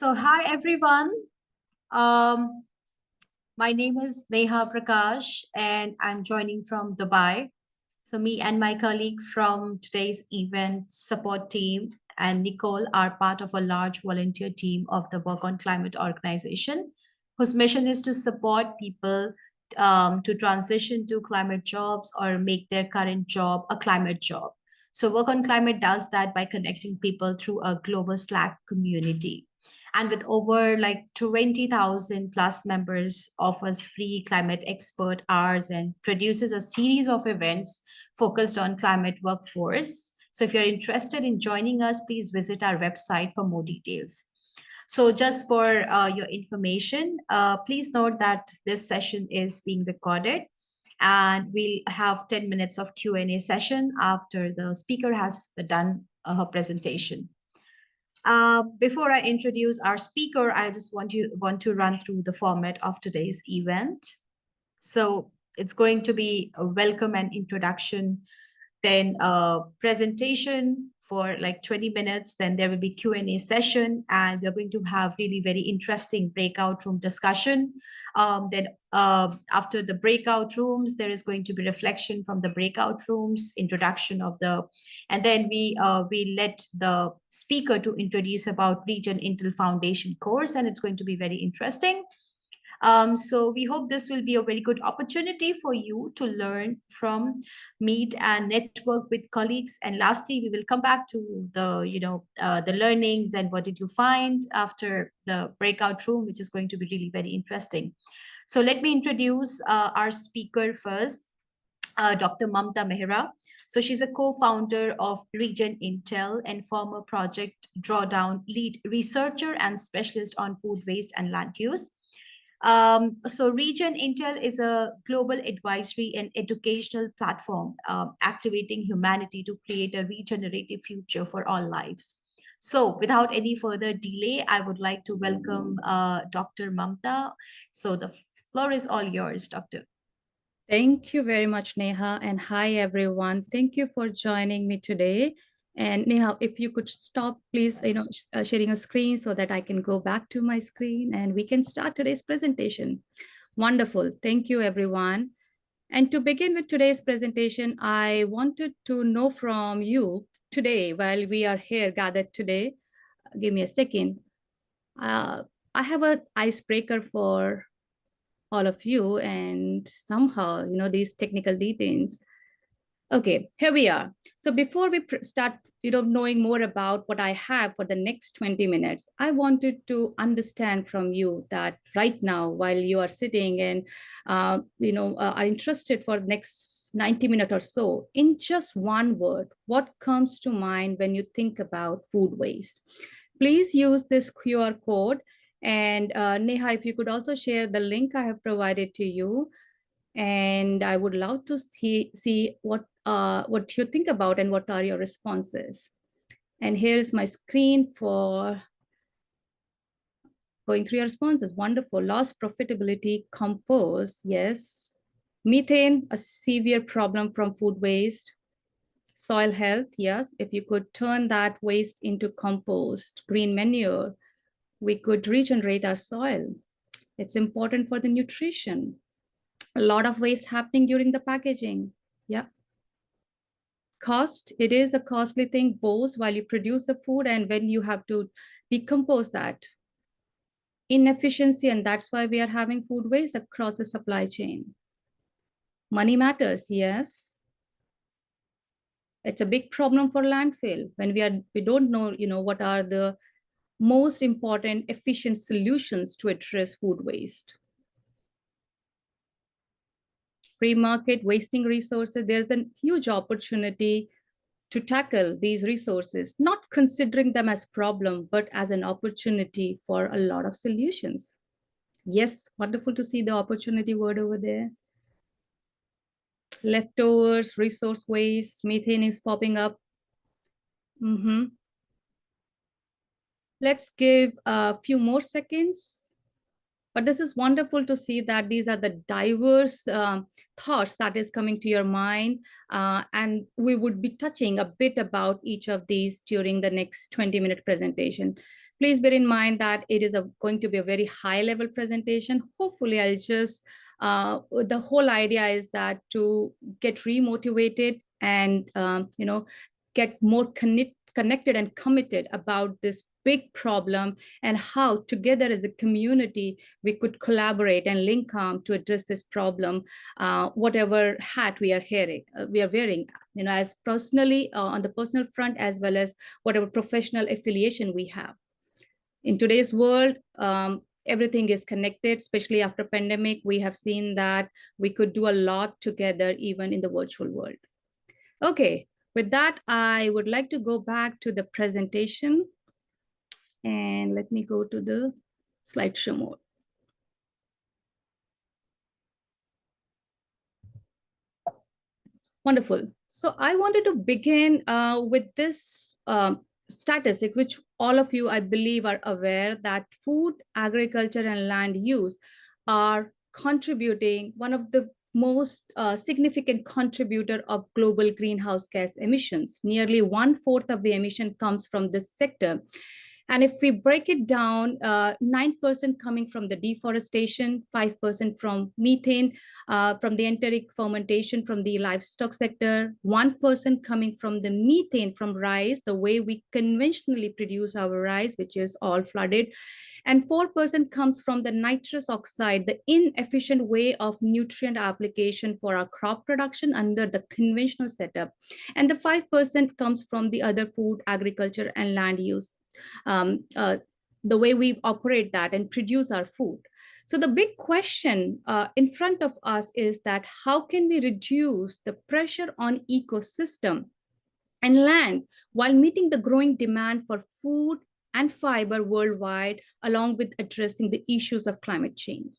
So hi everyone. Um, my name is Neha Prakash and I'm joining from Dubai. So me and my colleague from today's event support team and Nicole are part of a large volunteer team of the Work on Climate organization, whose mission is to support people to transition to climate jobs or make their current job a climate job. So Work on Climate does that by connecting people through a global Slack community. And with over like 20,000 plus members, offers free climate expert hours and produces a series of events focused on climate workforce. So if you're interested in joining us, please visit our website for more details. So just for your information, please note that this session is being recorded and we'll have 10 minutes of Q&A session after the speaker has done her presentation. Before I introduce our speaker, I just want to run through the format of today's event. So it's going to be a welcome and introduction, then a presentation for like 20 minutes, then there will be Q&A session, and we're going to have really very interesting breakout room discussion. Then after the breakout rooms, there is going to be reflection from the breakout rooms, introduction of the, and then we let the speaker to introduce about RegenIntel Foundation course, and it's going to be very interesting. So we hope this will be a very good opportunity for you to learn from, meet and network with colleagues. And lastly, we will come back to the learnings and what did you find after the breakout room, which is going to be really very interesting. So let me introduce our speaker first, Dr. Mamta Mehra. So she's a co-founder of RegenIntel and former Project Drawdown lead researcher and specialist on food waste and land use. So RegenIntel is a global advisory and educational platform activating humanity to create a regenerative future for all lives. So without any further delay, I would like to welcome Dr. Mamta. So the floor is all yours, Doctor. Thank you very much, Neha, and hi, everyone. Thank you for joining me today. And Neha, if you could stop, please, sharing a screen so that I can go back to my screen and we can start today's presentation. Wonderful. Thank you, everyone. And to begin with today's presentation, I wanted to know from you today, while we are here gathered today, give me a second. I have an icebreaker for all of you, and somehow, these technical details. Okay, here we are. So before we start, knowing more about what I have for the next 20 minutes, I wanted to understand from you that right now, while you are sitting and, are interested for the next 90 minutes or so, in just one word, what comes to mind when you think about food waste? Please use this QR code. And Neha, if you could also share the link I have provided to you. And I would love to see what you think about and what are your responses. And here's my screen for going through your responses. Wonderful. Lost profitability, compost, yes. Methane, a severe problem from food waste. Soil health, yes. If you could turn that waste into compost, green manure, we could regenerate our soil. It's important for the nutrition. A lot of waste happening during the packaging. Yeah. Cost, it is a costly thing both while you produce the food and when you have to decompose that. Inefficiency, and that's why we are having food waste across the supply chain. Money matters, yes. It's a big problem for landfill when we don't know, what are the most important efficient solutions to address food waste. Free market, wasting resources, there's a huge opportunity to tackle these resources, not considering them as problem, but as an opportunity for a lot of solutions. Yes, wonderful to see the opportunity word over there. Leftovers, resource waste, methane is popping up. Let's give a few more seconds. But this is wonderful to see that these are the diverse thoughts that is coming to your mind. And we would be touching a bit about each of these during the next 20-minute presentation. Please bear in mind that it is going to be a very high level presentation. Hopefully I'll just, the whole idea is that to get remotivated and, get more connected and committed about this big problem and how together as a community we could collaborate and link arm to address this problem, whatever hat we are wearing, as personally on the personal front, as well as whatever professional affiliation we have. In today's world, everything is connected, especially after pandemic. We have seen that we could do a lot together, even in the virtual world. Okay, with that, I would like to go back to the presentation. And let me go to the slideshow mode. Wonderful. So I wanted to begin with this statistic, which all of you, I believe, are aware that food, agriculture, and land use are contributing one of the most significant contributor of global greenhouse gas emissions. Nearly 1/4 of the emission comes from this sector. And if we break it down, 9% coming from the deforestation, 5% from methane, from the enteric fermentation from the livestock sector, 1% coming from the methane from rice, the way we conventionally produce our rice, which is all flooded, and 4% comes from the nitrous oxide, the inefficient way of nutrient application for our crop production under the conventional setup. And the 5% comes from the other food, agriculture, and land use, the way we operate that and produce our food. So the big question in front of us is that how can we reduce the pressure on ecosystem and land while meeting the growing demand for food and fiber worldwide, along with addressing the issues of climate change?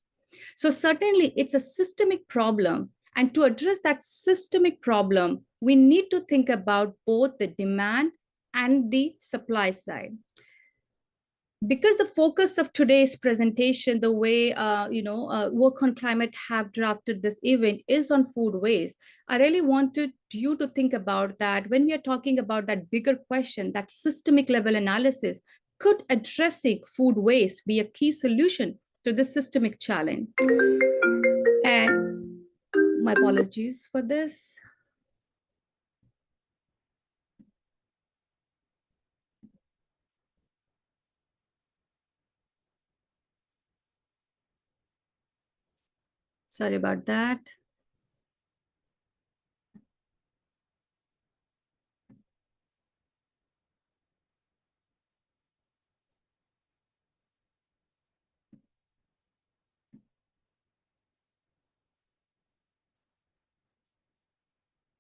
So certainly it's a systemic problem. And to address that systemic problem, we need to think about both the demand and the supply side. Because the focus of today's presentation, the way Work on Climate have drafted this event is on food waste, I really wanted you to think about that when we are talking about that bigger question, that systemic level analysis. Could addressing food waste be a key solution to this systemic challenge? And my apologies for this. Sorry about that.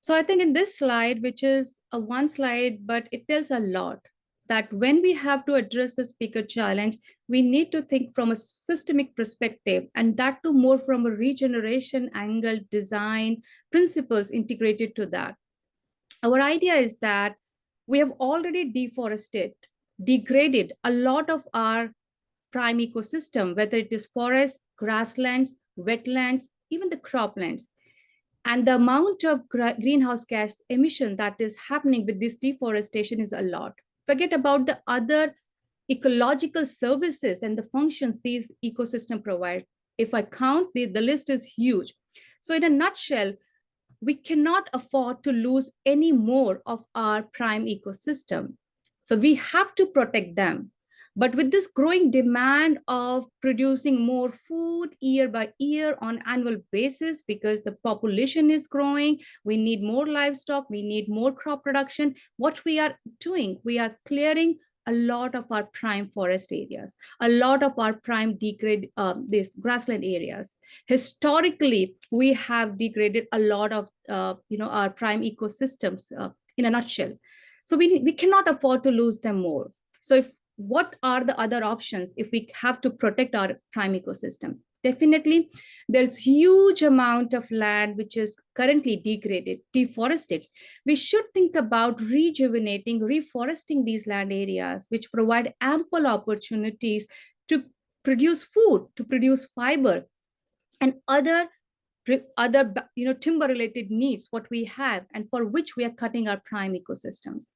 So I think in this slide, which is a one slide, but it tells a lot, that when we have to address this bigger challenge, we need to think from a systemic perspective, and that too more from a regeneration angle, design principles integrated to that. Our idea is that we have already degraded a lot of our prime ecosystem, whether it is forests, grasslands, wetlands, even the croplands. And the amount of greenhouse gas emission that is happening with this deforestation is a lot. Forget about the other ecological services and the functions these ecosystems provide. If I count, the list is huge. So in a nutshell, we cannot afford to lose any more of our prime ecosystem. So we have to protect them. But with this growing demand of producing more food year by year on annual basis, because the population is growing, we need more livestock, we need more crop production. What we are doing, we are clearing a lot of our prime forest areas, a lot of our prime these grassland areas. Historically, we have degraded a lot of our prime ecosystems in a nutshell. So we cannot afford to lose them more. So what are the other options if we have to protect our prime ecosystem? Definitely, there's huge amount of land which is currently degraded, deforested. We should think about rejuvenating, reforesting these land areas, which provide ample opportunities to produce food, to produce fiber, and other timber related needs what we have, and for which we are cutting our prime ecosystems.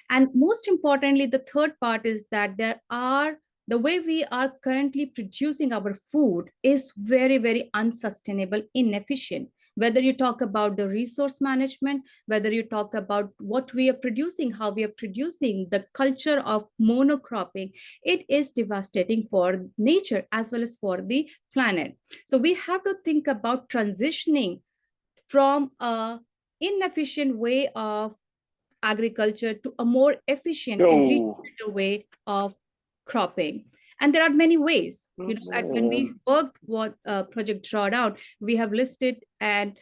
And most importantly, the third part is that the way we are currently producing our food is very, very unsustainable, inefficient. Whether you talk about the resource management, whether you talk about what we are producing, how we are producing, the culture of monocropping, it is devastating for nature as well as for the planet. So we have to think about transitioning from a inefficient way of agriculture to a more efficient and regenerative way of cropping. And there are many ways. When we worked with Project Drawdown, we have listed and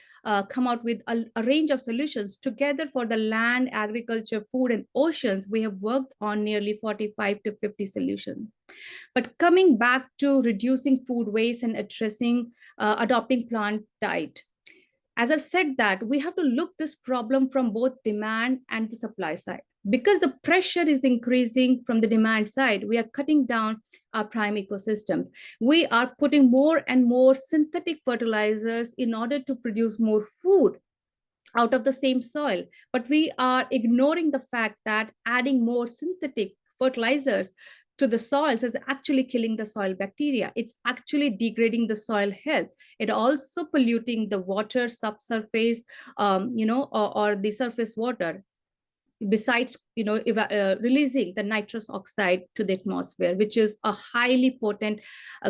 come out with a range of solutions together for the land, agriculture, food, and oceans. We have worked on nearly 45 to 50 solutions. But coming back to reducing food waste and adopting plant diet, as I've said that, we have to look this problem from both demand and the supply side. Because the pressure is increasing from the demand side, we are cutting down our prime ecosystems. We are putting more and more synthetic fertilizers in order to produce more food out of the same soil. But we are ignoring the fact that adding more synthetic fertilizers to the soils is actually killing the soil bacteria. It's actually degrading the soil health. It also polluting the water subsurface, or the surface water. Besides, releasing the nitrous oxide to the atmosphere, which is a highly potent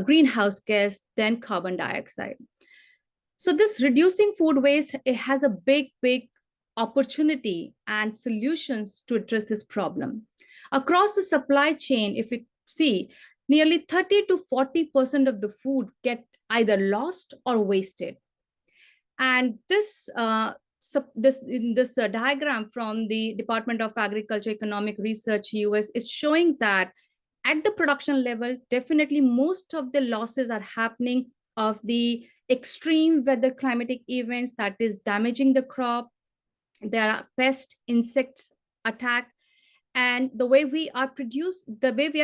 greenhouse gas than carbon dioxide. So this reducing food waste, it has a big opportunity and solutions to address this problem. Across the supply chain, if we see, nearly 30 to 40% of the food get either lost or wasted. And this diagram from the Department of Agriculture Economic Research, US, is showing that at the production level, definitely most of the losses are happening of the extreme weather climatic events that is damaging the crop. There are pest, insect attack, and the way we are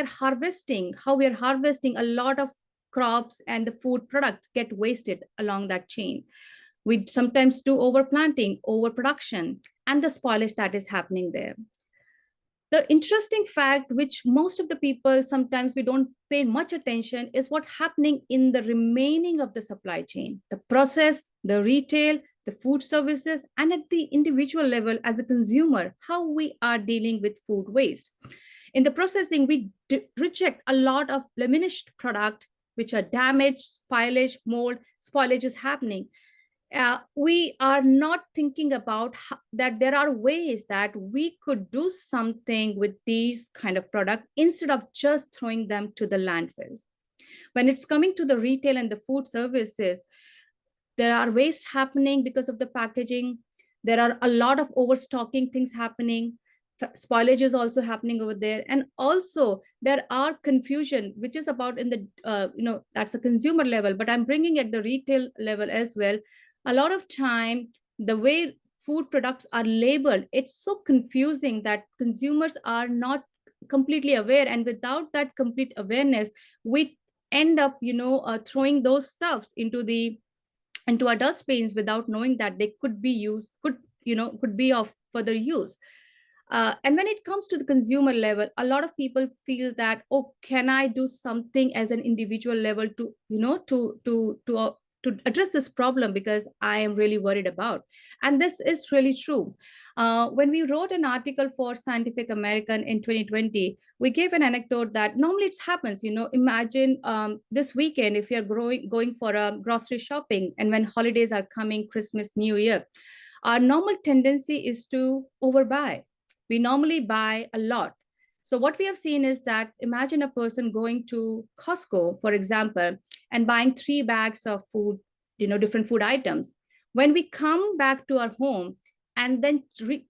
harvesting, how we are harvesting, a lot of crops and the food products get wasted along that chain. We sometimes do overplanting, overproduction, and the spoilage that is happening there. The interesting fact, which most of the people sometimes we don't pay much attention, is what's happening in the remaining of the supply chain, the process, the retail, the food services, and at the individual level as a consumer, how we are dealing with food waste. In the processing, we reject a lot of blemished product, which are damaged, spoilage, mold, spoilage is happening. We are not thinking about that there are ways that we could do something with these kind of products instead of just throwing them to the landfills. When it's coming to the retail and the food services, there are waste happening because of the packaging. There are a lot of overstocking things happening. Spoilage is also happening over there. And also there are confusion, which is about in the, that's a consumer level, but I'm bringing at the retail level as well. A lot of time, the way food products are labeled, it's so confusing that consumers are not completely aware. And without that complete awareness, we end up, throwing those stuffs into our dustbins without knowing that they could be used, could be of further use. And when it comes to the consumer level, a lot of people feel that, oh, can I do something as an individual level to address this problem, because I am really worried about. And this is really true. When we wrote an article for Scientific American in 2020, we gave an anecdote that normally it happens, imagine this weekend, if you're going for a grocery shopping, and when holidays are coming, Christmas, New Year, our normal tendency is to overbuy. We normally buy a lot. So what we have seen is that imagine a person going to Costco, for example, and buying 3 bags of food, different food items. When we come back to our home and then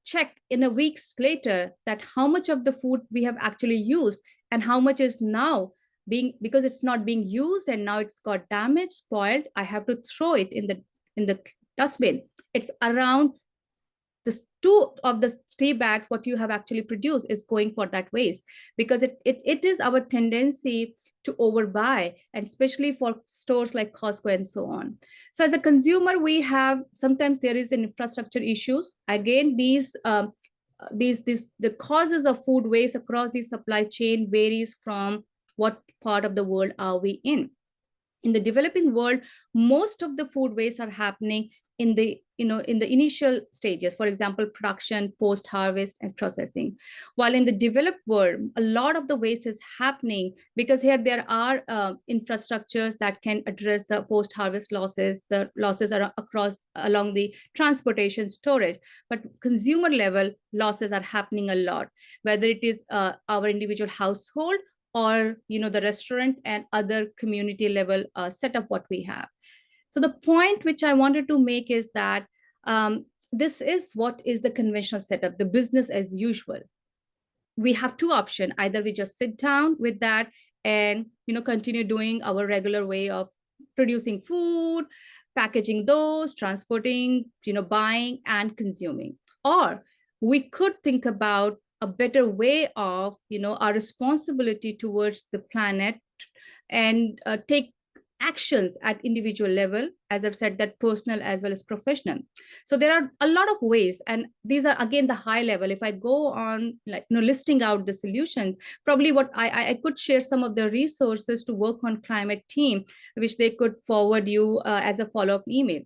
check in a weeks later that how much of the food we have actually used and how much is now because it's not being used and now it's got damaged, spoiled, I have to throw it in the dustbin. It's around the 2 of the 3 bags, what you have actually produced is going for that waste, because it is our tendency to overbuy, and especially for stores like Costco and so on. So as a consumer, we have, sometimes there is an infrastructure issues. Again, these the causes of food waste across the supply chain varies from what part of the world are we in. In the developing world, most of the food waste are happening in the in the initial stages, for example, production, post harvest, and processing. While in the developed world, a lot of the waste is happening because here there are infrastructures that can address the post harvest losses. The losses are across along the transportation, storage, but consumer level losses are happening a lot, whether it is our individual household or the restaurant and other community level setup what we have. So the point which I wanted to make is that this is what is the conventional setup, the business as usual. We have two options: either we just sit down with that and continue doing our regular way of producing food, packaging those, transporting, buying and consuming, or we could think about a better way of our responsibility towards the planet and take actions at individual level, as I've said, that personal as well as professional. So there are a lot of ways, and these are again the high level. If I go on listing out the solutions, probably what I could share some of the resources to work on climate team, which they could forward you as a follow-up email.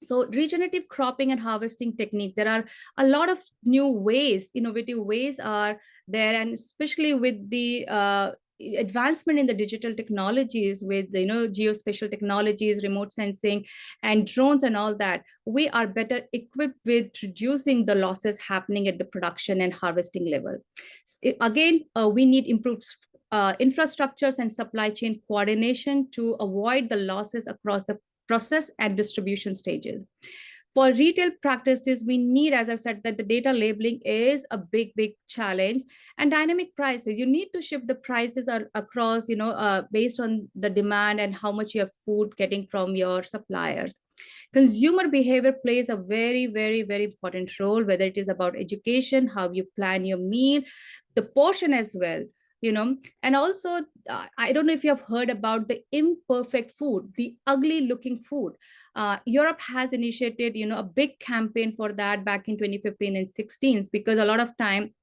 So regenerative cropping and harvesting technique, there are a lot of new ways, innovative ways are there, and especially with the advancement in the digital technologies with geospatial technologies, remote sensing and drones and all that, we are better equipped with reducing the losses happening at the production and harvesting level. Again, we need improved infrastructures and supply chain coordination to avoid the losses across the process and distribution stages. For retail practices, we need, as I've said, that the data labeling is a big challenge, and dynamic prices. You need to shift the prices across, based on the demand and how much you have food getting from your suppliers. Consumer behavior plays a very important role, whether it is about education, how you plan your meal, the portion as well. And also, I don't know if you have heard about the imperfect food, the ugly looking food. Europe has initiated, a big campaign for that back in 2015 and 16, because a lot of time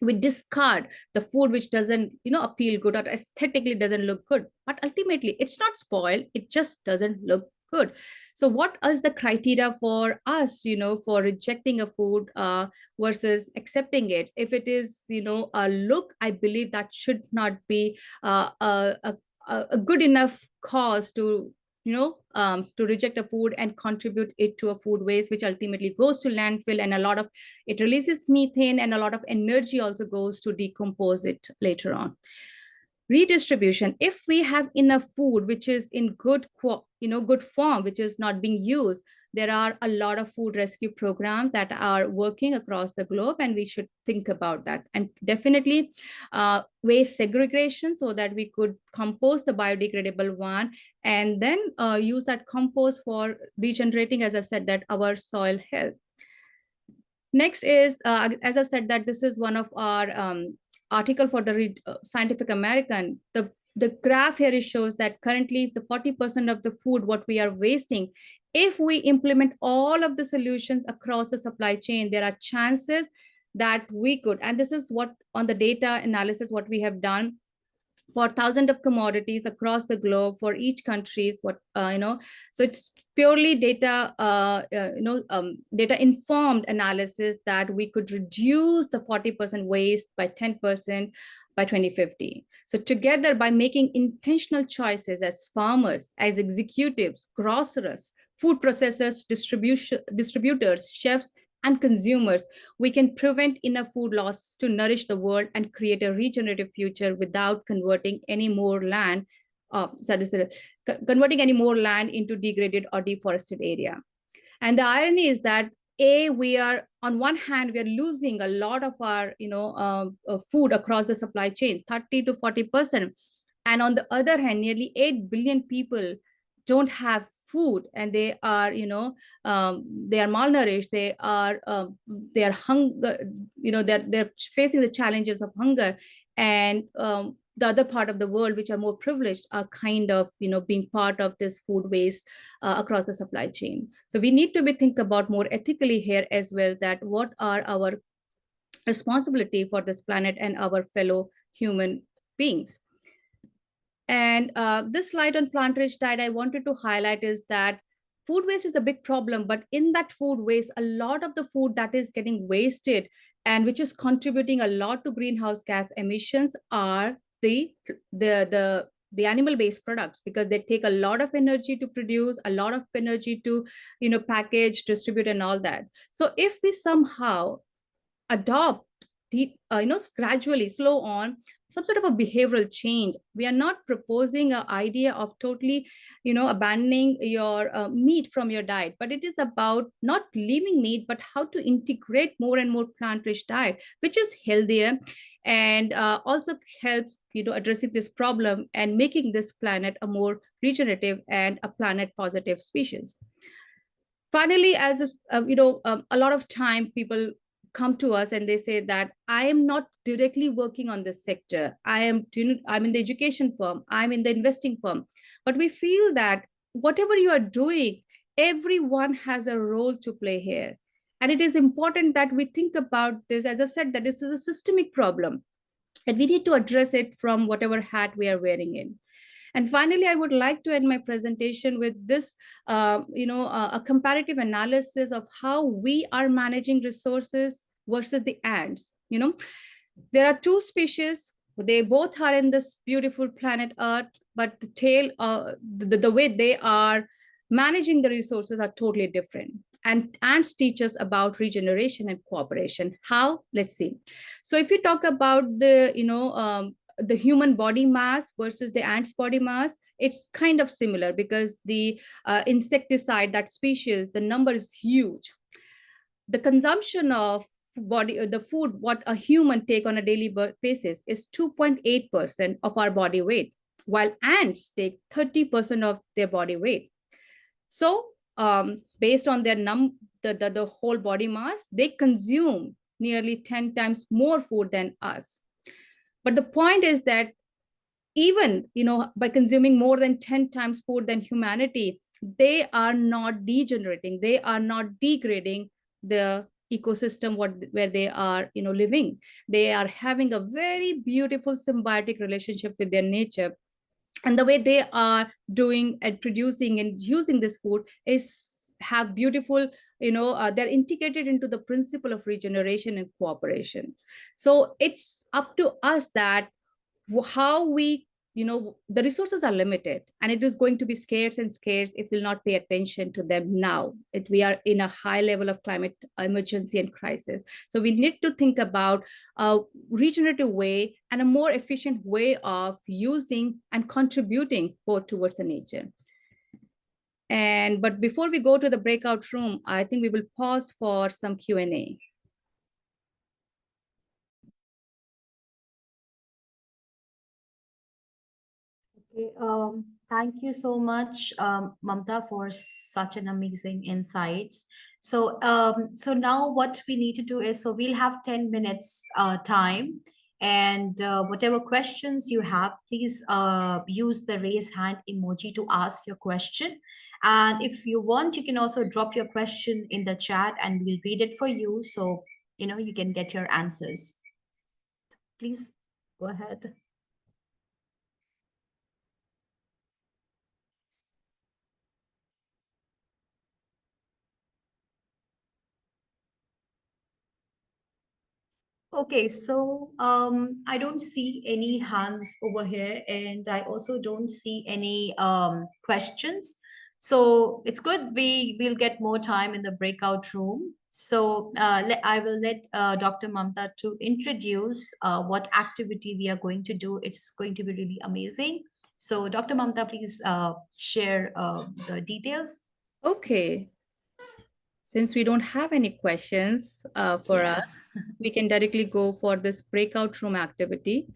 we discard the food which doesn't, appeal good or aesthetically doesn't look good, but ultimately it's not spoiled, it just doesn't look good. So what is the criteria for us, for rejecting a food versus accepting it? If it is, a look, I believe that should not be a good enough cause to to reject a food and contribute it to a food waste, which ultimately goes to landfill, and a lot of it releases methane, and a lot of energy also goes to decompose it later on. Redistribution: if we have enough food which is in good form, which is not being used, there are a lot of food rescue programs that are working across the globe, and we should think about that. And definitely waste segregation, so that we could compost the biodegradable one and then use that compost for regenerating, as I've said, that our soil health. Next is, as I've said, that this is one of our article for the Scientific American. The graph here shows that currently the 40% of the food what we are wasting, if we implement all of the solutions across the supply chain, there are chances that we could, and this is what on the data analysis what we have done for thousands of commodities across the globe for each countries, what so it's purely data data informed analysis that we could reduce the 40% waste by 10% by 2050. So together, by making intentional choices as farmers, as executives, grocers, food processors, distributors, chefs, and consumers, we can prevent enough food loss to nourish the world and create a regenerative future without converting any more land, converting any more land into degraded or deforested area. And the irony is that we are, on one hand, we are losing a lot of our food across the supply chain, 30 to 40%, and on the other hand, nearly 8 billion people don't have food, and they are they are malnourished, they are hunger, they're facing the challenges of hunger, and the other part of the world which are more privileged are kind of being part of this food waste across the supply chain. So we need to think about more ethically here as well, that what are our responsibility for this planet and our fellow human beings. And this slide on plant-rich diet I wanted to highlight is that food waste is a big problem, but in that food waste, a lot of the food that is getting wasted and which is contributing a lot to greenhouse gas emissions are the animal-based products, because they take a lot of energy to produce, a lot of energy to package, distribute, and all that. So if we somehow adopt gradually slow on some sort of a behavioral change, we are not proposing an idea of totally abandoning your meat from your diet, but it is about not leaving meat, but how to integrate more and more plant-rich diet, which is healthier and also helps addressing this problem and making this planet a more regenerative and a planet positive species. Finally, as a lot of time people come to us and they say that I am not directly working on this sector. I'm in the education firm, I'm in the investing firm, but we feel that whatever you are doing, everyone has a role to play here. And it is important that we think about this, as I've said, that this is a systemic problem and we need to address it from whatever hat we are wearing in. And finally, I would like to end my presentation with this, a comparative analysis of how we are managing resources versus the ants. There are two species. They both are in this beautiful planet Earth, but the way they are managing the resources are totally different. And ants teach us about regeneration and cooperation. How? Let's see. So if you talk about the human body mass versus the ant's body mass, it's kind of similar, because the insecticide, that species, the number is huge. The consumption of the food what a human take on a daily basis is 2.8% of our body weight, while ants take 30% of their body weight. So based on their the whole body mass, they consume nearly 10 times more food than us. But the point is that even by consuming more than 10 times food than humanity, they are not degenerating, they are not degrading the ecosystem where they are living. They are having a very beautiful symbiotic relationship with their nature. And the way they are doing and producing and using this food is have beautiful they're integrated into the principle of regeneration and cooperation. So it's up to us that how we the resources are limited, and it is going to be scarce and scarce if we'll not pay attention to them now. We are in a high level of climate emergency and crisis. So we need to think about a regenerative way and a more efficient way of using and contributing both towards the nature. But before we go to the breakout room, I think we will pause for some Q&A. Okay, thank you so much, Mamta, for such an amazing insights. So now what we need to do is, so we'll have 10 minutes time, and whatever questions you have, please use the raise hand emoji to ask your question. And if you want, you can also drop your question in the chat and we'll read it for you, so you can get your answers. Please go ahead. Okay, so I don't see any hands over here, and I also don't see any questions. So it's good. We'll get more time in the breakout room. So I will let Dr. Mamta to introduce what activity we are going to do. It's going to be really amazing. So Dr. Mamta, please share the details. Okay. Since we don't have any questions for Yeah. us, we can directly go for this breakout room activity.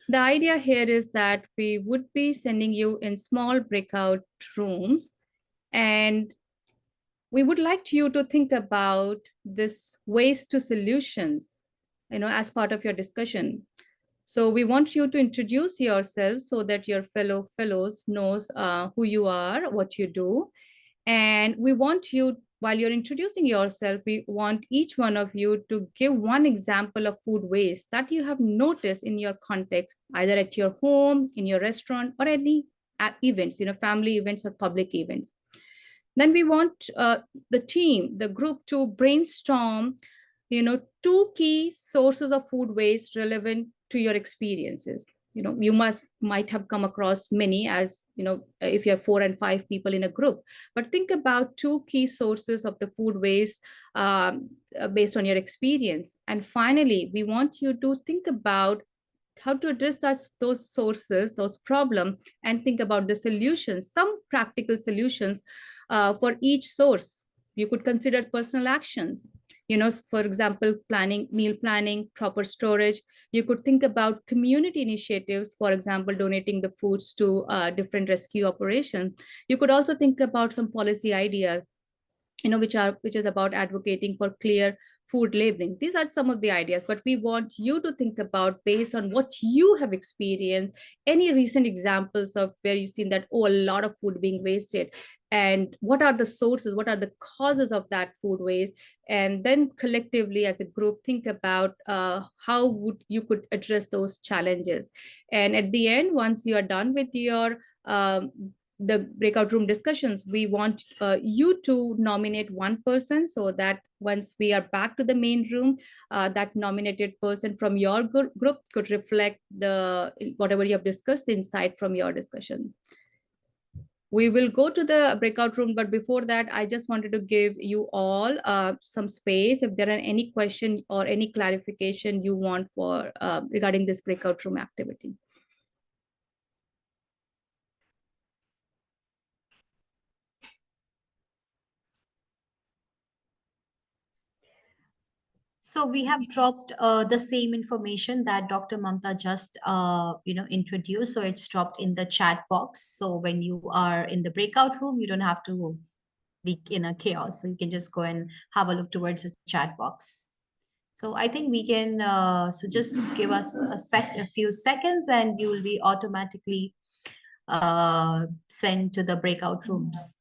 The idea here is that we would be sending you in small breakout rooms, and we would like you to think about this waste to solutions, as part of your discussion. So we want you to introduce yourself so that your fellows knows who you are, what you do. And we want you, while you're introducing yourself, we want each one of you to give one example of food waste that you have noticed in your context, either at your home, in your restaurant, or any events, family events or public events. Then we want the team, the group, to brainstorm, two key sources of food waste relevant to your experiences. You might have come across many, as if you're 4 and 5 people in a group, but think about two key sources of the food waste based on your experience. And finally, we want you to think about how to address those sources, those problems, and think about the solutions, some practical solutions for each source. You could consider personal actions, for example, meal planning, proper storage. You could think about community initiatives, for example, donating the foods to different rescue operations. You could also think about some policy ideas, which is about advocating for clear food labeling. These are some of the ideas, but we want you to think about, based on what you have experienced, any recent examples of where you've seen that, oh, a lot of food being wasted, and what are the sources, what are the causes of that food waste. And then collectively as a group, think about how you could address those challenges. And at the end, once you are done with your the breakout room discussions, we want you to nominate one person, so that once we are back to the main room, that nominated person from your group could reflect whatever you have discussed, the insight from your discussion. We will go to the breakout room, but before that, I just wanted to give you all some space if there are any question or any clarification you want for regarding this breakout room activity. So we have dropped the same information that Dr. Mamta just introduced. So it's dropped in the chat box. So when you are in the breakout room, you don't have to be in a chaos. So you can just go and have a look towards the chat box. So I think we can so just give us a few seconds, and you will be automatically sent to the breakout rooms.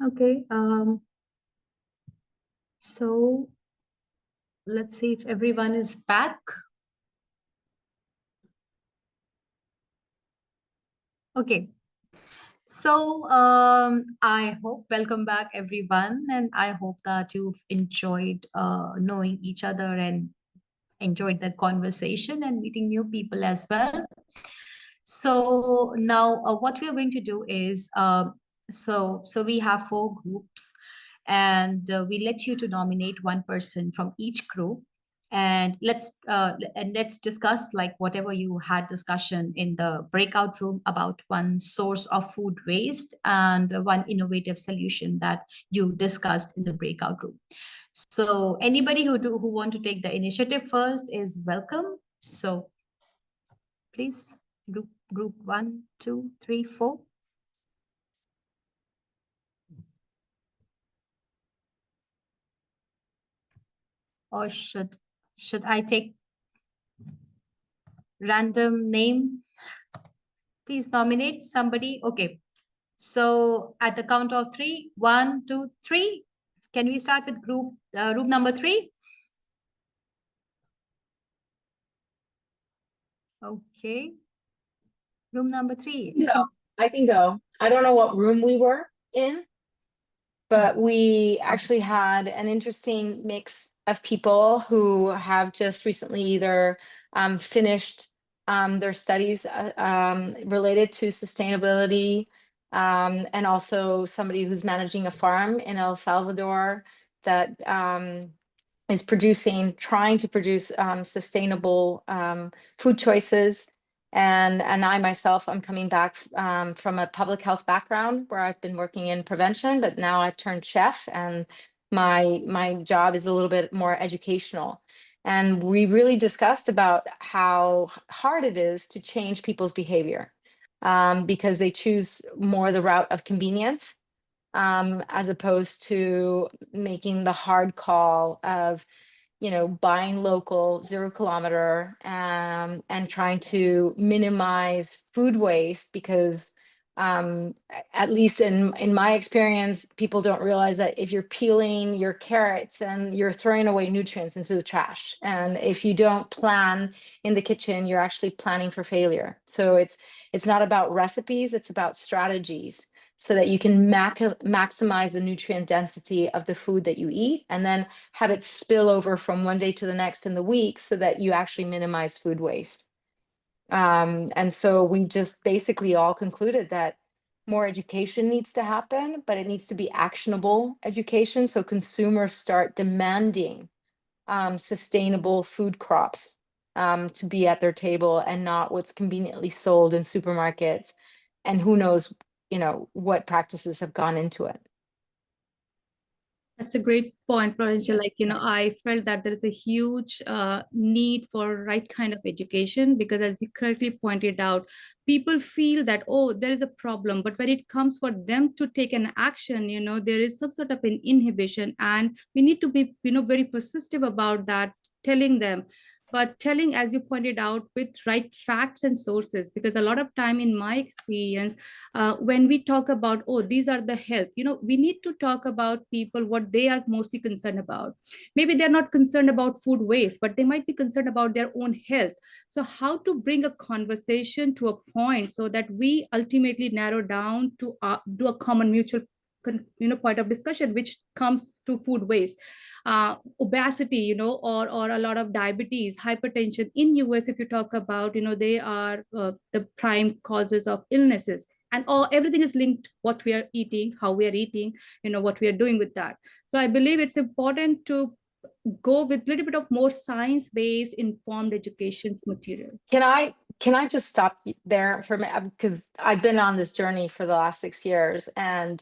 Okay. So let's see if everyone is back. Okay. So I hope, welcome back everyone, and I hope that you've enjoyed knowing each other and enjoyed the conversation and meeting new people as well. So now what we are going to do is, so we have 4 groups, and we let you to nominate one person from each group, and let's discuss like whatever you had discussion in the breakout room about one source of food waste and one innovative solution that you discussed in the breakout room. So anybody who want to take the initiative first is welcome. So please, group 1, 2, 3, 4. Or should I take random name? Please nominate somebody. Okay. So at the count of 3, 1, 2, 3. Can we start with group number 3? Okay. Room number 3. No, I can go. I don't know what room we were in, but we actually had an interesting mix of people who have just recently either finished their studies related to sustainability, and also somebody who's managing a farm in El Salvador that is trying to produce sustainable food choices. And I myself, I'm coming back from a public health background where I've been working in prevention, but now I've turned chef, and my job is a little bit more educational. And we really discussed about how hard it is to change people's behavior, because they choose more the route of convenience, as opposed to making the hard call of, buying local, 0 kilometer, and trying to minimize food waste, because at least in my experience, people don't realize that if you're peeling your carrots and you're throwing away nutrients into the trash, and if you don't plan in the kitchen, you're actually planning for failure. So it's not about recipes, it's about strategies, so that you can maximize the nutrient density of the food that you eat, and then have it spill over from one day to the next in the week, so that you actually minimize food waste. And so we just basically all concluded that more education needs to happen, but it needs to be actionable education, so consumers start demanding sustainable food crops to be at their table, and not what's conveniently sold in supermarkets, and who knows, what practices have gone into it. That's a great point, Prudential. I felt that there is a huge need for right kind of education, because as you correctly pointed out, people feel that, oh, there is a problem, but when it comes for them to take an action, there is some sort of an inhibition, and we need to be, very persistent about that, telling them. But telling, as you pointed out, with right facts and sources, because a lot of time in my experience, when we talk about, oh, these are the health, we need to talk about people what they are mostly concerned about. Maybe they're not concerned about food waste, but they might be concerned about their own health. So how to bring a conversation to a point so that we ultimately narrow down to do a common mutual point of discussion, which comes to food waste, obesity, or a lot of diabetes, hypertension in US. If you talk about, they are the prime causes of illnesses, and everything is linked, what we are eating, how we are eating, what we are doing with that. So I believe it's important to go with a little bit of more science-based informed education material. Can I just stop there for a minute? Because I've been on this journey for the last 6 years, and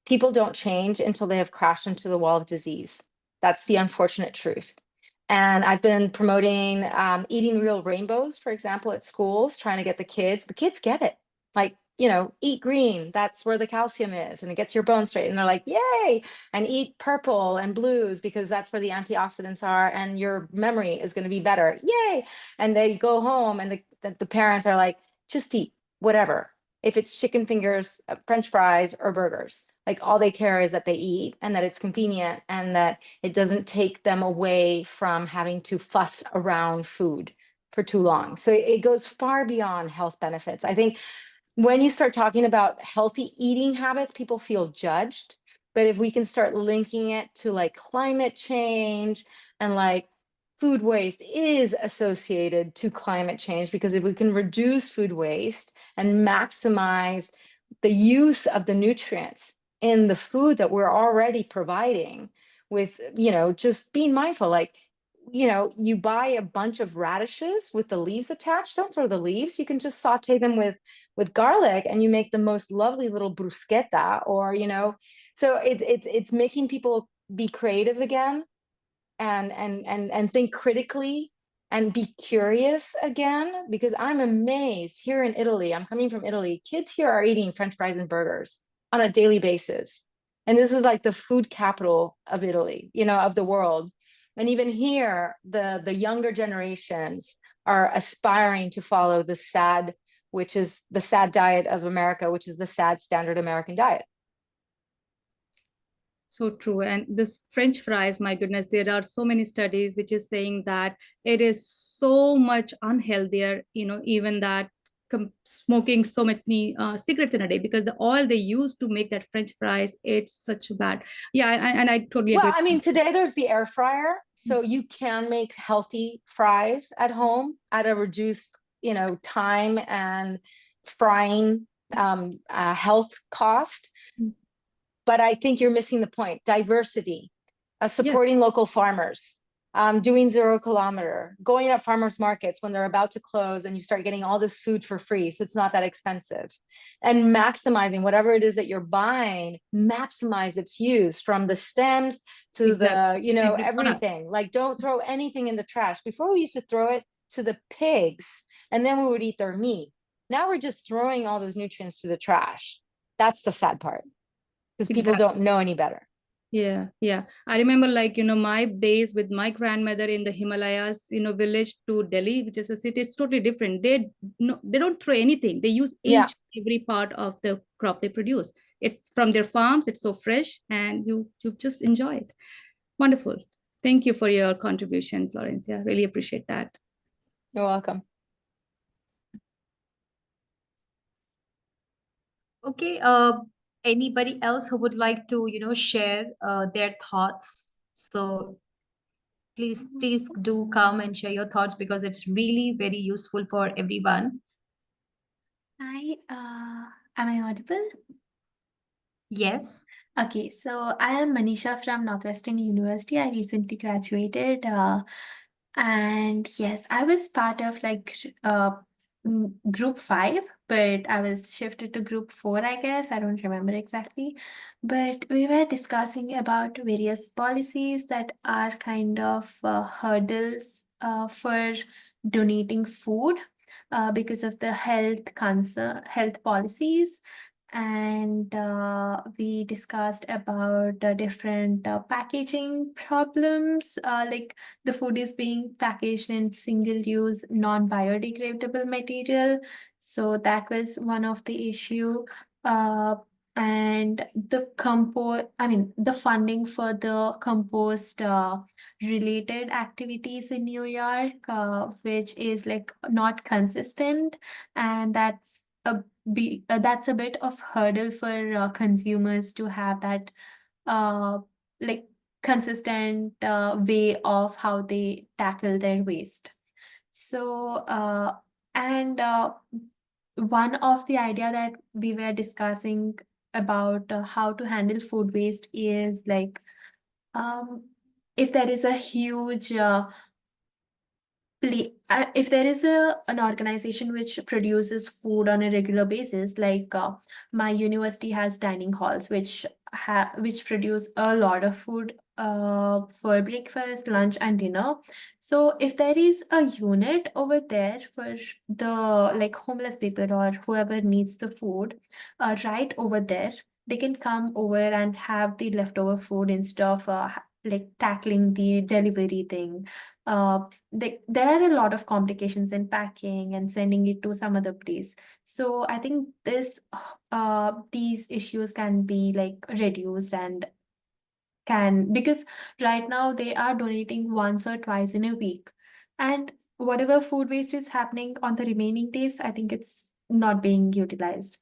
people don't change until they have crashed into the wall of disease. That's the unfortunate truth. And I've been promoting eating real rainbows, for example, at schools, trying to get the kids get it. Like, eat green, that's where the calcium is, and it gets your bones straight. And they're like, yay, and eat purple and blues, because that's where the antioxidants are, and your memory is going to be better. Yay. And they go home, and the parents are like, just eat whatever. If it's chicken fingers, French fries, or burgers, like all they care is that they eat, and that it's convenient, and that it doesn't take them away from having to fuss around food for too long. So it goes far beyond health benefits. I think when you start talking about healthy eating habits, people feel judged. But if we can start linking it to like climate change, and like food waste is associated to climate change, because if we can reduce food waste and maximize the use of the nutrients in the food that we're already providing, with, just being mindful, like, you buy a bunch of radishes with the leaves attached, don't throw the leaves. You can just saute them with garlic, and you make the most lovely little bruschetta, or, so it's making people be creative again, and think critically, and be curious again. Because I'm amazed here in Italy, I'm coming from Italy, kids here are eating French fries and burgers on a daily basis. And this is like the food capital of Italy, of the world. And even here, the younger generations are aspiring to follow which is the SAD diet of America, which is the SAD standard American diet. So true. And this French fries, my goodness, there are so many studies which is saying that it is so much unhealthier, even that smoking so many cigarettes in a day, because the oil they use to make that French fries, it's such bad. Yeah, and I totally Well, agree. I mean, today there's the air fryer, so you can make healthy fries at home at a reduced, time and frying health cost. But I think you're missing the point. Diversity, supporting local farmers, doing 0 kilometer, going at farmers markets when they're about to close and you start getting all this food for free. So it's not that expensive. And maximizing whatever it is that you're buying, maximize its use from the stems to Exactly. the, everything. Like, don't throw anything in the trash. Before we used to throw it to the pigs and then we would eat their meat. Now we're just throwing all those nutrients to the trash. That's the sad part, because people don't know any better. Yeah, yeah. I remember, like, my days with my grandmother in the Himalayas, village to Delhi, which is a city. It's totally different. They don't throw anything. They use Yeah. every part of the crop they produce. It's from their farms. It's so fresh, and you just enjoy it. Wonderful. Thank you for your contribution, Florence. Yeah, really appreciate that. You're welcome. Okay, anybody else who would like to, share their thoughts? So please do come and share your thoughts, because it's really very useful for everyone. Hi, am I audible? Yes. Okay, so I am Manisha from Northwestern University. I recently graduated, and yes, I was part of group 5, but I was shifted to group 4, I guess. I don't remember exactly. But we were discussing about various policies that are kind of hurdles for donating food because of the health policies. And we discussed about different packaging problems, like the food is being packaged in single-use, non-biodegradable material. So that was one of the issue. And the funding for the compost related activities in New York, which is like not consistent, and that's a bit of hurdle for consumers to have that like consistent way of how they tackle their waste. So and one of the idea that we were discussing about how to handle food waste is like if there is a huge if there is an organization which produces food on a regular basis, like my university has dining halls which produce a lot of food for breakfast, lunch, and dinner. So if there is a unit over there for the like homeless people or whoever needs the food, right over there, they can come over and have the leftover food instead of like tackling the delivery thing. There are a lot of complications in packing and sending it to some other place. So I think these issues can be like reduced and because right now they are donating once or twice in a week, and whatever food waste is happening on the remaining days, I think it's not being utilized.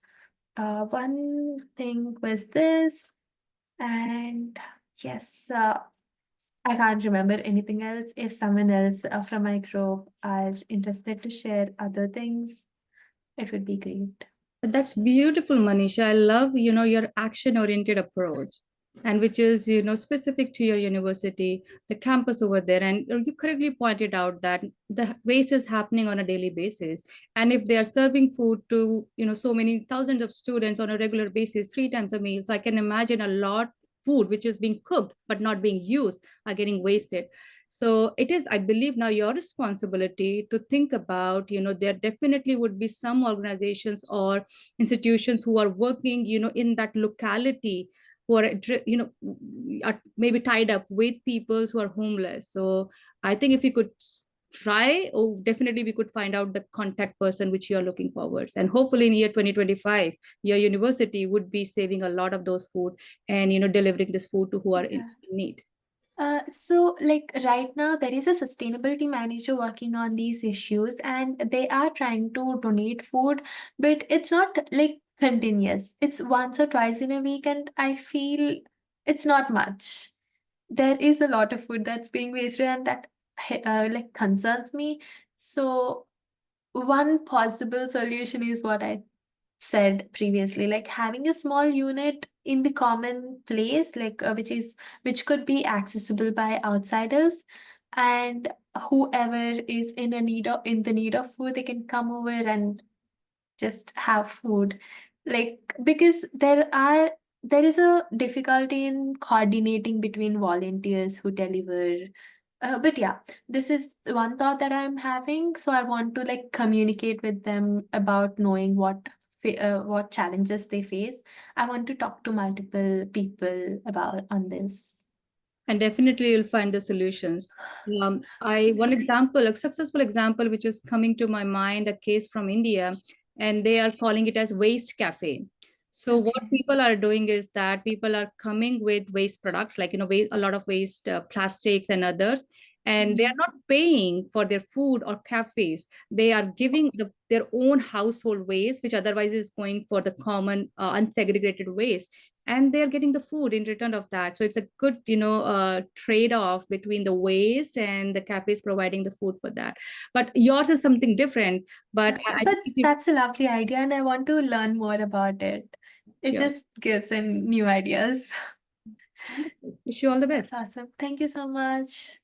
One thing was this, and yes, I can't remember anything else. If someone else from my group are interested to share other things, it would be great. That's beautiful, Manisha. I love, your action-oriented approach, and which is, specific to your university, the campus over there. And you correctly pointed out that the waste is happening on a daily basis. And if they are serving food to, so many thousands of students on a regular basis, 3 times a meal, so I can imagine a lot food which is being cooked but not being used are getting wasted. So it is, I believe, now your responsibility to think about, there definitely would be some organizations or institutions who are working, in that locality, who are, are maybe tied up with people who are homeless. So I think if you could try, oh, definitely we could find out the contact person which you are looking forward. And hopefully in year 2025, your university would be saving a lot of those food and, delivering this food to who are in need. So like right now there is a sustainability manager working on these issues and they are trying to donate food, but it's not like continuous. It's once or twice in a week and I feel it's not much. There is a lot of food that's being wasted and that like concerns me. So one possible solution is what I said previously, like having a small unit in the common place, like which could be accessible by outsiders, and whoever is in the need of food, they can come over and just have food. Like because there is a difficulty in coordinating between volunteers who deliver. But yeah, this is one thought that I'm having. So I want to like communicate with them about knowing what challenges they face. I want to talk to multiple people about on this. And definitely you'll find the solutions. One example, a successful example, which is coming to my mind, a case from India, and they are calling it as waste cafe. So what people are doing is that people are coming with waste products, like, waste, a lot of waste plastics and others, and they are not paying for their food or cafes. They are giving their own household waste, which otherwise is going for the common unsegregated waste, and they're getting the food in return of that. So it's a good trade-off between the waste and the cafes providing the food for that. But yours is something different. But But that's a lovely idea and I want to learn more about it. It Sure. just gives in new ideas. Wish you all the best. That's awesome. Thank you so much.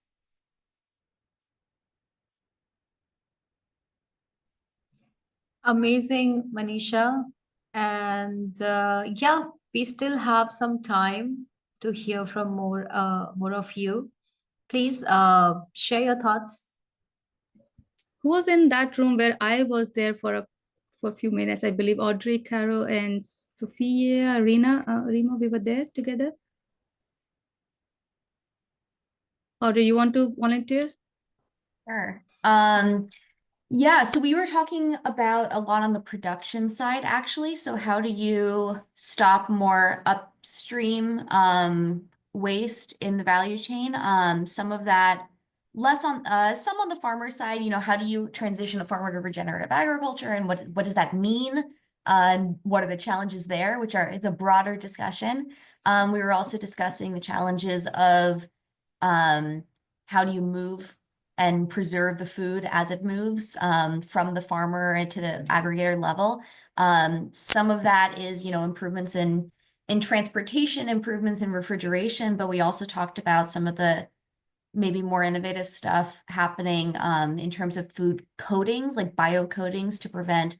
Amazing, Manisha. And yeah, we still have some time to hear from more of you. Please share your thoughts. Who was in that room where I was there for a few minutes? I believe Audrey, Caro, and Sophia, Rima, we were there together. Audrey, you want to volunteer? Sure. Yeah, so we were talking about a lot on the production side, actually. So how do you stop more upstream waste in the value chain? Some of that less on some on the farmer side, how do you transition a farmer to regenerative agriculture and what does that mean? And what are the challenges there, it's a broader discussion. We were also discussing the challenges of how do you move and preserve the food as it moves from the farmer to the aggregator level. Some of that is, improvements in transportation, improvements in refrigeration, but we also talked about some of the maybe more innovative stuff happening in terms of food coatings, like bio coatings to prevent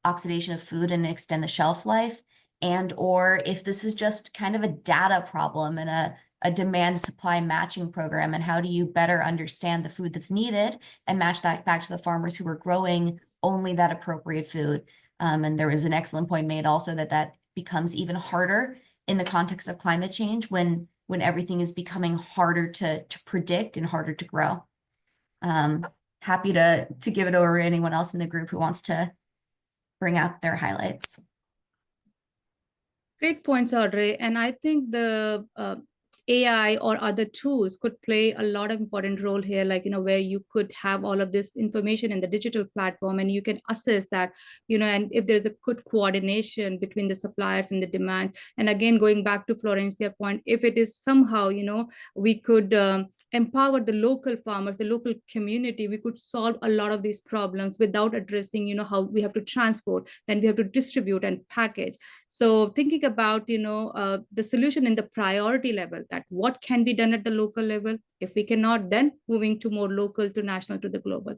oxidation of food and extend the shelf life. And or if this is just kind of a data problem and a demand supply matching program, and how do you better understand the food that's needed and match that back to the farmers who are growing only that appropriate food. And there was an excellent point made also that becomes even harder in the context of climate change when everything is becoming harder to predict and harder to grow. Happy to give it over to anyone else in the group who wants to bring out their highlights. Great points, Audrey. And I think the AI or other tools could play a lot of important role here, like, where you could have all of this information in the digital platform and you can assess that, and if there's a good coordination between the suppliers and the demand. And again, going back to Florencia's point, if it is somehow, we could empower the local farmers, the local community, we could solve a lot of these problems without addressing, how we have to transport, then we have to distribute and package. So thinking about, the solution in the priority level, that what can be done at the local level. If we cannot, then moving to more local to national to the global.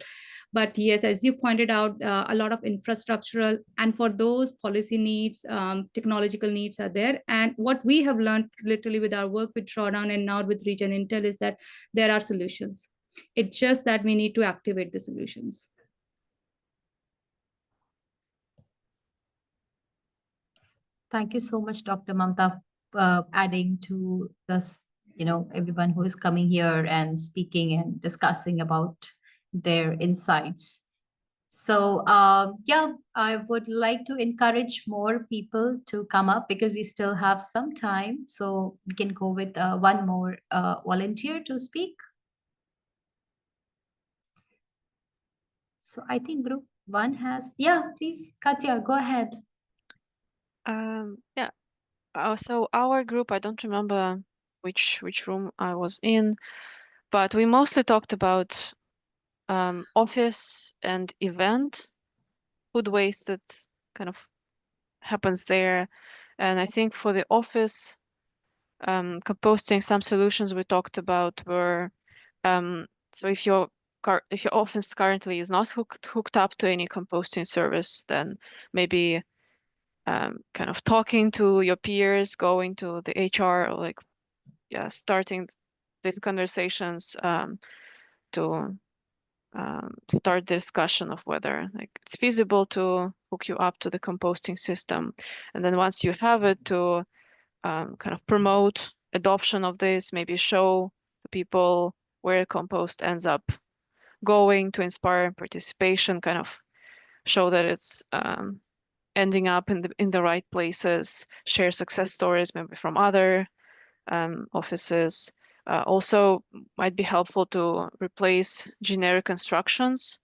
But yes, as you pointed out, a lot of infrastructural and for those policy needs, technological needs are there. And what we have learned literally with our work with Drawdown and now with RegenIntel is that there are solutions. It's just that we need to activate the solutions. Thank you so much, Dr. Mamta, adding to this, everyone who is coming here and speaking and discussing about their insights. So yeah, I would like to encourage more people to come up because we still have some time. So we can go with one more volunteer to speak. So I think group one has, yeah, please, Katya, go ahead. Yeah. So our group, I don't remember which room I was in, but we mostly talked about office and event food waste that kind of happens there. And I think for the office composting, some solutions we talked about were so if your office currently is not hooked up to any composting service, then maybe kind of talking to your peers, going to the HR, or like starting the conversations to start the discussion of whether like it's feasible to hook you up to the composting system, and then once you have it, to kind of promote adoption of this, maybe show people where compost ends up going to inspire participation, kind of show that it's ending up in the right places, share success stories maybe from other offices. Also might be helpful to replace generic instructions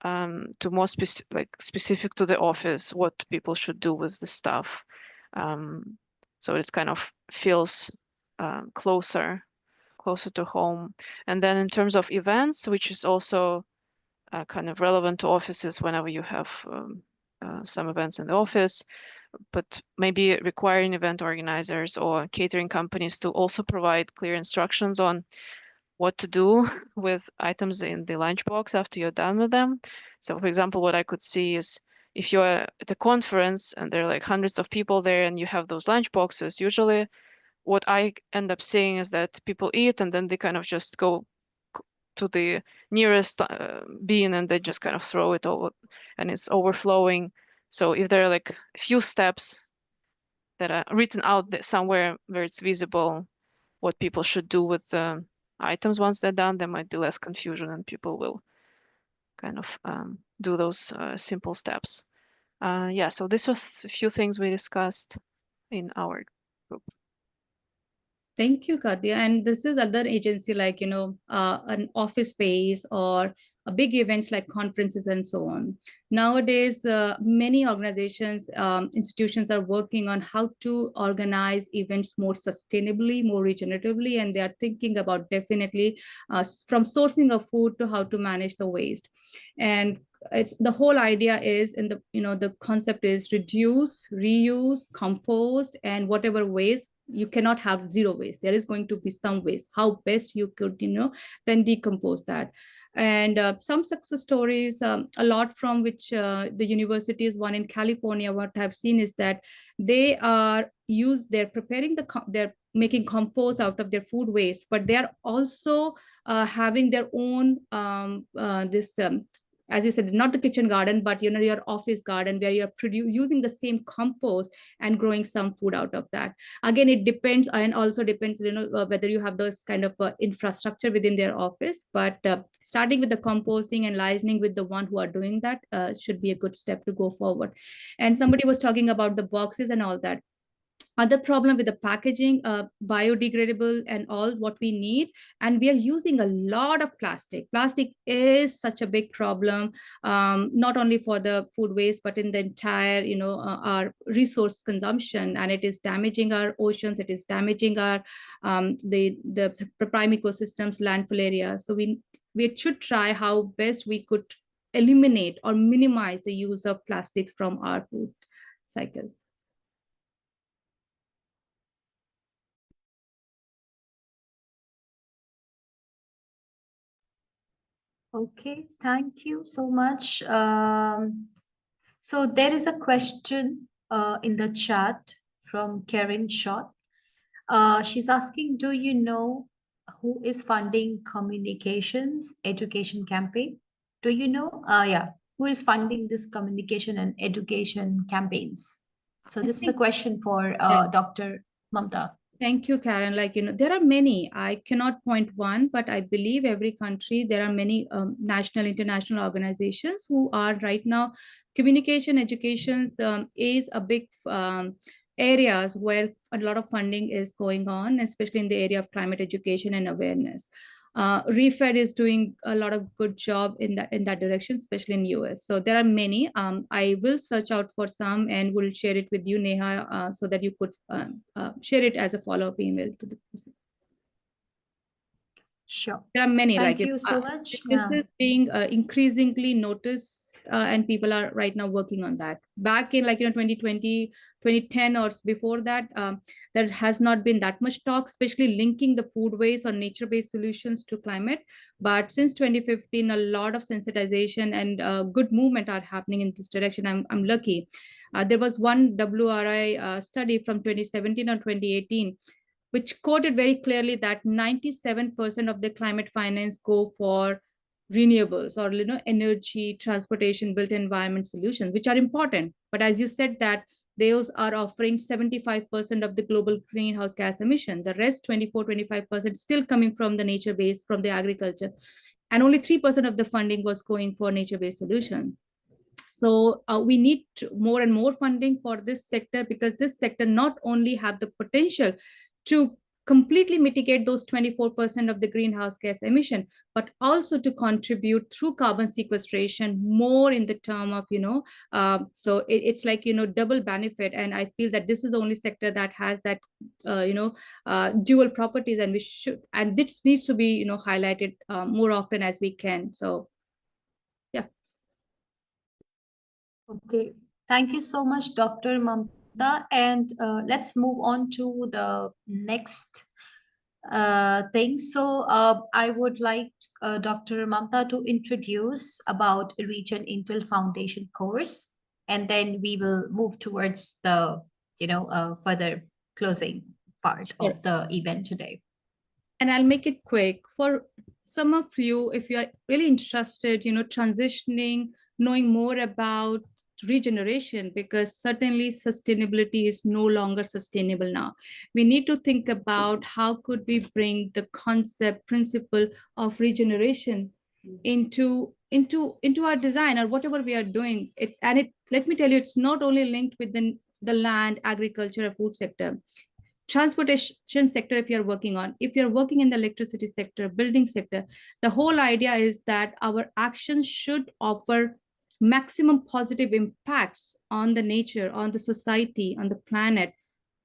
to more specific to the office, what people should do with the stuff. So it's kind of feels closer to home. And then in terms of events, which is also kind of relevant to offices whenever you have some events in the office, but maybe requiring event organizers or catering companies to also provide clear instructions on what to do with items in the lunchbox after you're done with them. So for example, what I could see is if you're at a conference and there are like hundreds of people there and you have those lunch boxes, usually what I end up seeing is that people eat and then they kind of just go to the nearest bin and they just kind of throw it over and it's overflowing. So if there are like a few steps that are written out somewhere where it's visible what people should do with the items once they're done, there might be less confusion and people will kind of do those simple steps. Yeah, so this was a few things we discussed in our group. Thank you, Katya. And this is other agency like, an office space or big events like conferences and so on. Nowadays, many organizations, institutions are working on how to organize events more sustainably, more regeneratively, and they are thinking about definitely from sourcing of food to how to manage the waste. And it's the whole idea is in the the concept is reduce, reuse, compost, and whatever waste you cannot have zero waste. There is going to be some waste. How best you could then decompose that. And some success stories, a lot from which the universities, one in California, what I've seen is that they're preparing they're making compost out of their food waste, but they are also having their own as you said, not the kitchen garden, but your office garden where you're using the same compost and growing some food out of that. Again, it depends, and also depends whether you have those kind of infrastructure within their office, but starting with the composting and liaising with the one who are doing that should be a good step to go forward. And somebody was talking about the boxes and all that. Other problem with the packaging, biodegradable and all what we need, and we are using a lot of plastic. Plastic is such a big problem, not only for the food waste but in the entire our resource consumption, and it is damaging our oceans, it is damaging our the prime ecosystems, landfill area. So we should try how best we could eliminate or minimize the use of plastics from our food cycle. Okay, thank you so much. So there is a question in the chat from Karen Short. She's asking, do you know who is funding communications education campaign? Do you know? Yeah, who is funding this communication and education campaigns? So this is the question for Dr. Mamta. Thank you, Karen. There are many. I cannot point one, but I believe every country, there are many national, international organizations who are right now, communication, education is a big areas where a lot of funding is going on, especially in the area of climate education and awareness. ReFed is doing a lot of good job in that direction, especially in US. So there are many. I will search out for some and will share it with you, Neha, so that you could share it as a follow-up email to the person. Sure. There are many. Thank you so much. This Yeah. is being increasingly noticed, and people are right now working on that. Back in 2020, 2010 or before that, there has not been that much talk, especially linking the food waste or nature-based solutions to climate. But since 2015, a lot of sensitization and good movement are happening in this direction. I'm lucky. There was one WRI study from 2017 or 2018, which quoted very clearly that 97% of the climate finance go for renewables or energy, transportation, built environment solutions, which are important. But as you said, that those are offering 75% of the global greenhouse gas emission. The rest, 24-25%, still coming from the nature-based, from the agriculture. And only 3% of the funding was going for nature-based solutions. So we need more and more funding for this sector, because this sector not only have the potential to completely mitigate those 24% of the greenhouse gas emission, but also to contribute through carbon sequestration more in the term of, so it's like, double benefit. And I feel that this is the only sector that has that, dual properties, and this needs to be, highlighted more often as we can. So, yeah. Okay. Thank you so much, Dr. Mamta. And let's move on to the next thing. So I would like Dr. Mamta to introduce about RegenIntel Foundation course, and then we will move towards the, further closing part of the event today. And I'll make it quick. For some of you, if you are really interested, transitioning, knowing more about regeneration, because certainly sustainability is no longer sustainable now. We need to think about how could we bring the concept, principle of regeneration into our design or whatever we are doing. Let me tell you, it's not only linked with the land, agriculture, or food sector. Transportation sector, if you're working in the electricity sector, building sector, the whole idea is that our actions should offer maximum positive impacts on the nature, on the society, on the planet.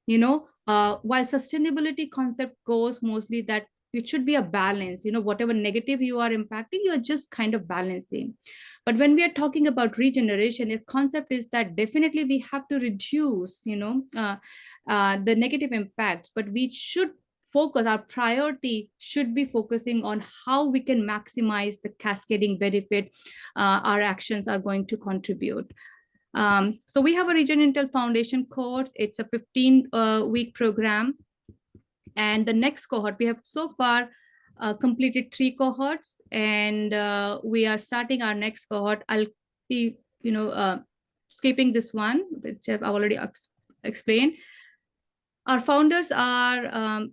While sustainability concept goes mostly that it should be a balance, whatever negative you are impacting, you are just kind of balancing. But when we are talking about regeneration, the concept is that definitely we have to reduce, the negative impacts, but we should focus, our priority should be focusing on how we can maximize the cascading benefit our actions are going to contribute. So we have a RegenIntel Foundation course. It's a 15-week program. And the next cohort, we have so far completed 3 cohorts, and we are starting our next cohort. I'll be, skipping this one, which I've already explained. Our founders are,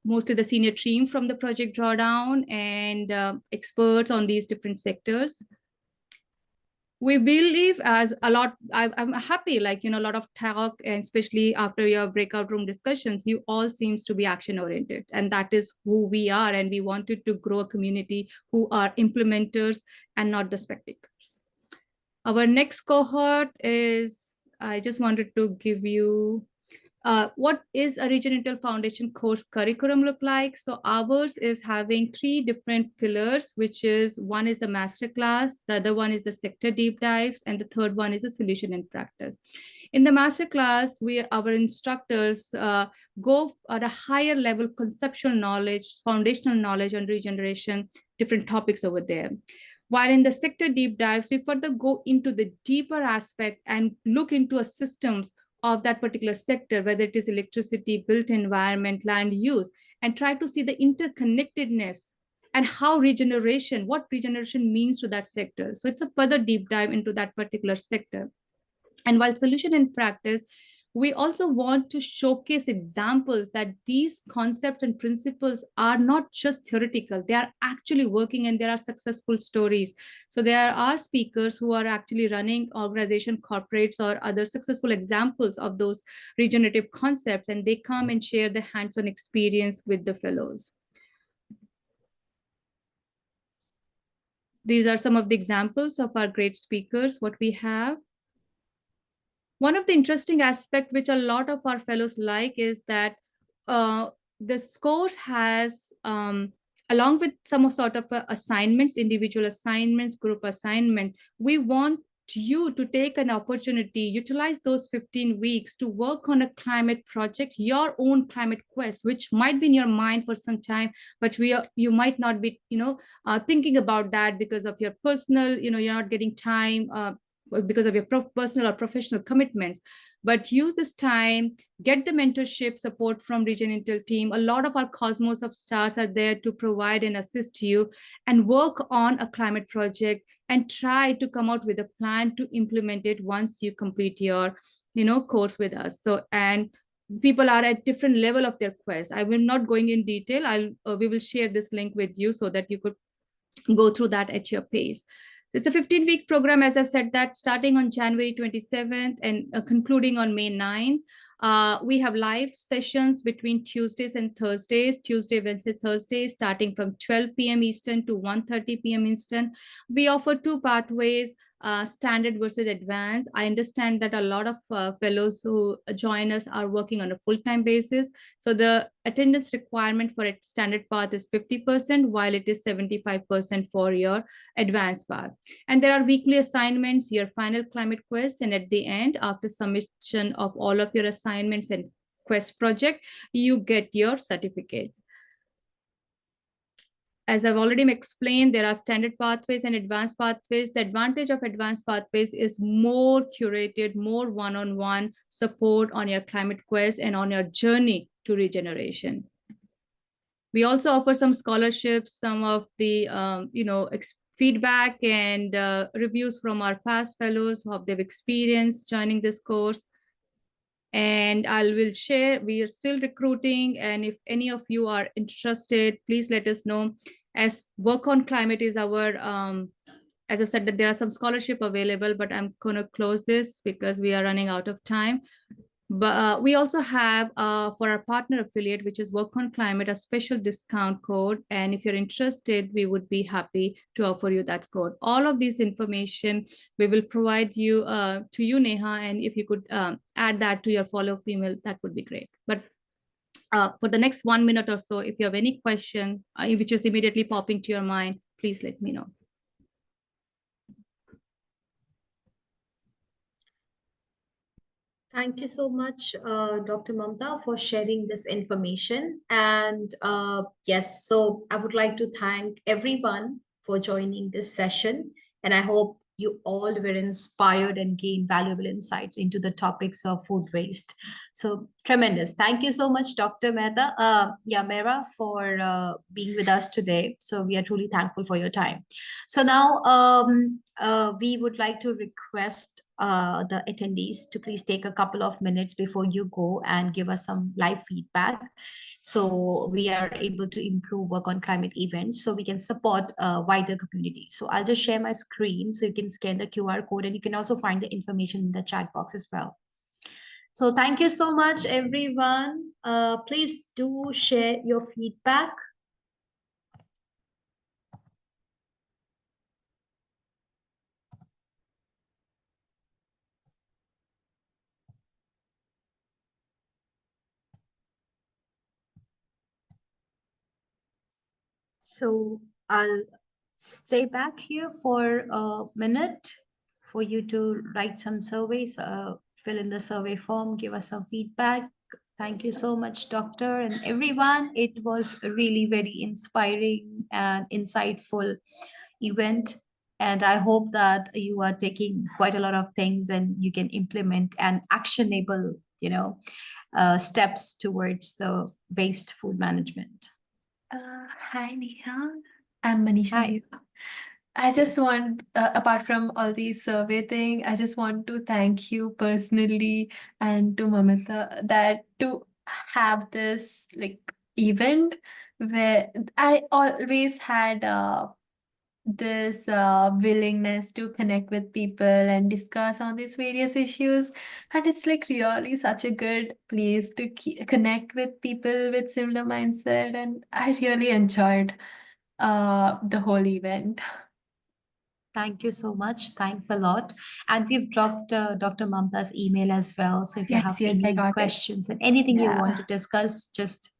mostly the senior team from the Project Drawdown and experts on these different sectors. We believe as a lot, I'm happy, a lot of talk, and especially after your breakout room discussions, you all seems to be action oriented, and that is who we are. And we wanted to grow a community who are implementers and not the spectators. Our next cohort is, I just wanted to give you what is a RegenIntel Foundation course curriculum look like. So ours is having 3 different pillars, which is, one is the master class, the other one is the sector deep dives, and the third one is the solution in practice. In the master class, our instructors go at a higher level conceptual knowledge, foundational knowledge on regeneration, different topics over there. While in the sector deep dives, we further go into the deeper aspect and look into a systems of that particular sector, whether it is electricity, built environment, land use, and try to see the interconnectedness and how what regeneration means to that sector. So it's a further deep dive into that particular sector. And while solution in practice, We also want to showcase examples that these concepts and principles are not just theoretical, they are actually working and there are successful stories. So there are speakers who are actually running organization, corporates, or other successful examples of those regenerative concepts, and they come and share the hands-on experience with the fellows. These are some of the examples of our great speakers, what we have. One of the interesting aspects which a lot of our fellows like is that this course has, along with some sort of assignments, individual assignments, group assignment, we want you to take an opportunity, utilize those 15 weeks to work on a climate project, your own climate quest, which might be in your mind for some time, but you might not be, thinking about that because of your personal, you're not getting time, because of your personal or professional commitments. But use this time, get the mentorship support from RegenIntel team. A lot of our cosmos of stars are there to provide and assist you, and work on a climate project and try to come out with a plan to implement it once you complete your course with us. So, and people are at different level of their quest. I will not going in detail. We will share this link with you so that you could go through that at your pace. It's a 15-week program, as I've said, that starting on January 27th and concluding on May 9th. We have live sessions between Tuesdays and Thursdays, Tuesday, Wednesday, Thursday, starting from 12 p.m. Eastern to 1:30 p.m. Eastern. We offer two pathways, standard versus advanced. I understand that a lot of fellows who join us are working on a full-time basis. So the attendance requirement for a standard path is 50%, while it is 75% for your advanced path. And there are weekly assignments, your final climate quest, and at the end, after submission of all of your assignments and quest project, you get your certificate. As I've already explained, there are standard pathways and advanced pathways. The advantage of advanced pathways is more curated, more one-on-one support on your climate quest and on your journey to regeneration. We also offer some scholarships, some of the feedback and reviews from our past fellows, how they've experienced joining this course. And I will share, we are still recruiting, and if any of you are interested, please let us know. As Work on Climate is our, as I've said, that there are some scholarship available, but I'm going to close this because we are running out of time. But we also have for our partner affiliate, which is Work on Climate, a special discount code. And if you're interested, we would be happy to offer you that code. All of this information we will provide you to you, Neha. And if you could add that to your follow-up email, that would be great. But for the next 1 minute or so, if you have any question, which is immediately popping to your mind, please let me know. Thank you so much, Dr. Mamta, for sharing this information. And yes, so I would like to thank everyone for joining this session. And I hope you all were inspired and gained valuable insights into the topics of food waste. So tremendous. Thank you so much, Dr. Mehra, for being with us today. So we are truly thankful for your time. So now we would like to request the attendees to please take a couple of minutes before you go and give us some live feedback, so we are able to improve work on climate events, so we can support a wider community. So I'll just share my screen so you can scan the QR code, and you can also find the information in the chat box as well. So thank you so much, everyone. Please do share your feedback. So I'll stay back here for a minute for you to write some surveys, fill in the survey form, give us some feedback. Thank you so much, Doctor, and everyone. It was a really very inspiring and insightful event. And I hope that you are taking quite a lot of things and you can implement an actionable, steps towards the waste food management. Hi, Neha. I'm Manisha. Hi. I just Yes. want, apart from all these survey thing, I just want to thank you personally and to Mamata that to have this like event where I always had this willingness to connect with people and discuss on these various issues, and it's like really such a good place to connect with people with similar mindset, and I really enjoyed the whole event. Thank you so much. Thanks a lot. And we've dropped Dr. Mamta's email as well. So if you have Yes, I any got it. questions and anything you want Yeah. to discuss, just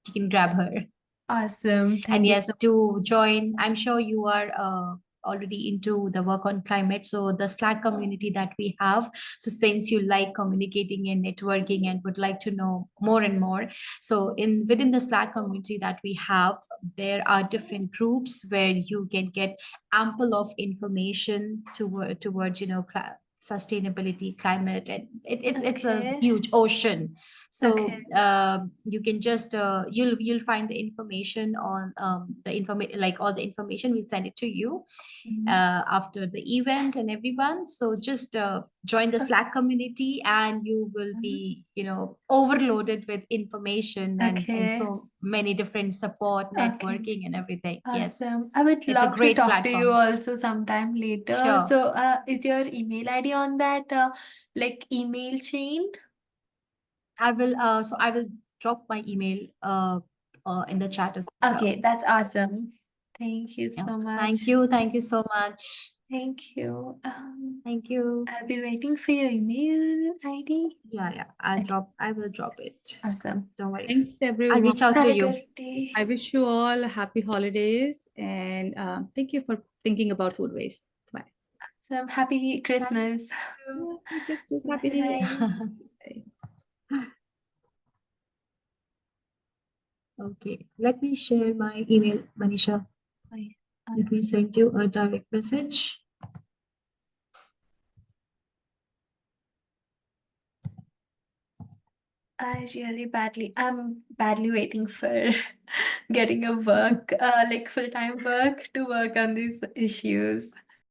you can grab her. Awesome. And Thank you yes, so to much. join, I'm sure you are already into the work on climate. So the Slack community that we have. So since you like communicating and networking and would like to know more and more, so within the Slack community that we have, there are different groups where you can get ample of information towards sustainability, climate, and it's a Okay. huge ocean. So Okay. you can just you'll find the information on the information, like all the information. We send it to you after the event and everyone. So just join the Slack community, and you will be overloaded with information and Okay. so many different support, Okay. networking, and everything. Yes, Awesome. I would it's a love to great talk to you platform. also sometime later. Sure. So, is your email ID on that like email chain? I will drop my email in the chat as well. Okay, that's awesome. Thank you Yeah. so much. Thank you so much. Thank you. Thank you. I'll be waiting for your email ID. Yeah, Okay. I will drop it. Awesome. Don't worry. Thanks, I'll everyone. reach out Have to a you. good day. I wish you all happy holidays, and thank you for thinking about food waste. Bye. Awesome. Happy Christmas. Happy Christmas, Happy New Year. Bye. Bye. Okay, let me share my email, Manisha. Bye. Let me send you a direct message. I'm badly waiting for getting a work, like full-time work to work on these issues.